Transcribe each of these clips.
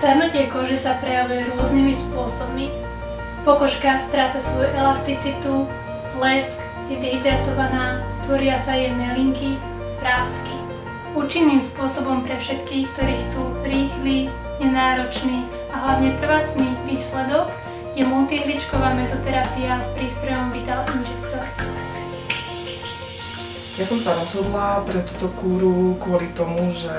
Starnutie kože sa prejavuje rôznymi spôsobmi. Pokožka stráca svoju elasticitu, lesk, je dehydratovaná, tvoria sa jemné linky, prásky. Účinným spôsobom pre všetkých, ktorí chcú rýchly, nenáročný a hlavne trvácný výsledok, je multihličková mezoterapia prístrojom Vital Injector. Ja som sa rozhodla pre túto kúru kvôli tomu, že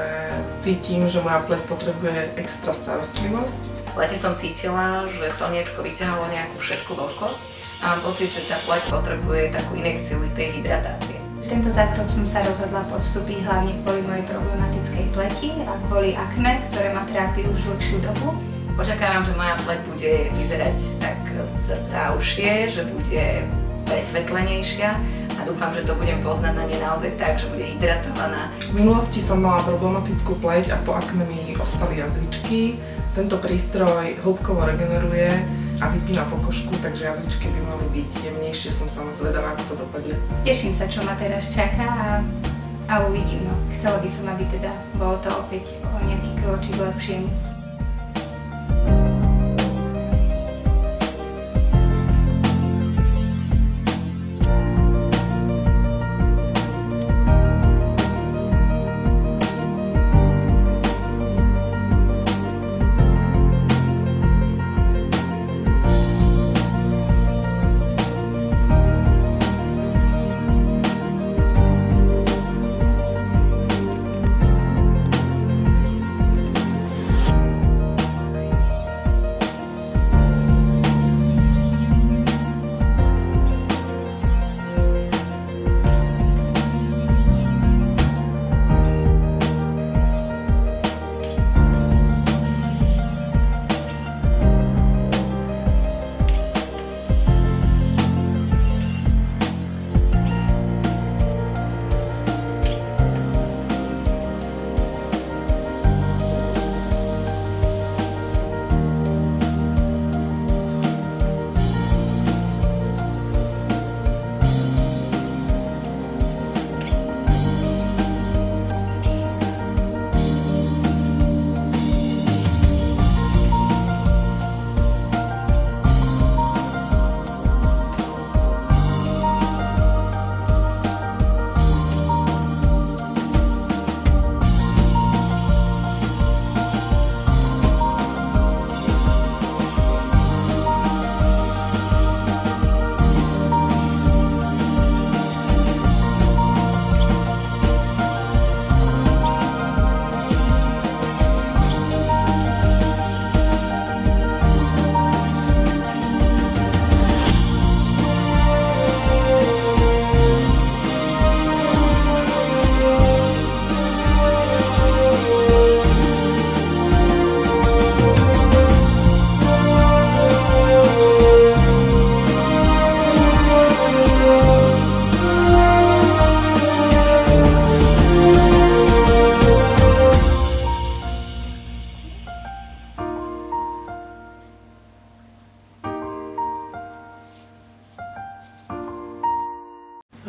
cítim, že moja pleť potrebuje extra starostlivosť. V lete som cítila, že slniečko vyťahalo nejakú všetku vlhkosť a mám pocit, že tá pleť potrebuje takú injekciu tej hydratácie. Tento zákrok som sa rozhodla podstúpiť hlavne kvôli mojej problematickej pleti a kvôli akné, ktoré ma trápi už dlhšiu dobu. Očakávam, že moja pleť bude vyzerať tak zdravšie, že bude presvetlenejšia a dúfam, že to budem poznať na nej naozaj tak, že bude hydratovaná. V minulosti som mala problematickú pleť a po akne mi ostali jazvičky. Tento prístroj hĺbkovo regeneruje a vypína pokožku, takže jazyčky by mali byť jemnejšie. Som sama zvedavá, ako to dopadne. Teším sa, čo ma teraz čaká a uvidím. No. Chcela by som, aby teda bolo to opäť o nejaký kročík lepšiemu.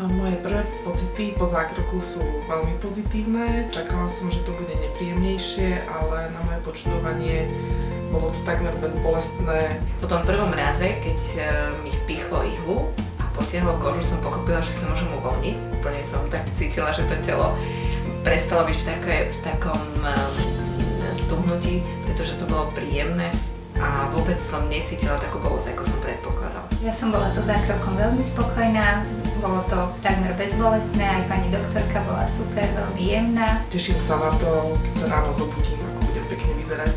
Moje prvé pocity po zákroku sú veľmi pozitívne. Čakala som, že to bude nepríjemnejšie, ale na moje počudovanie bolo to takmer bezbolestné. Po tom prvom raze, keď mi vpichlo ihlu a potiahlo kožu, som pochopila, že sa môžem uvoľniť. Úplne som tak cítila, že to telo prestalo byť v takom stuhnutí, pretože to bolo príjemné a vôbec som necítila takú bolesť, ako som predpokladala. Ja som bola so zákrokom veľmi spokojná, bolo to takmer bezbolestné, aj pani doktorka bola super, veľmi jemná. Teším sa na to, keď sa ráno zobudím, ako budem pekne vyzerať.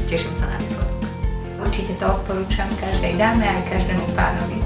Teším sa na výsledok. Určite to odporúčam každej dáme aj každému pánovi.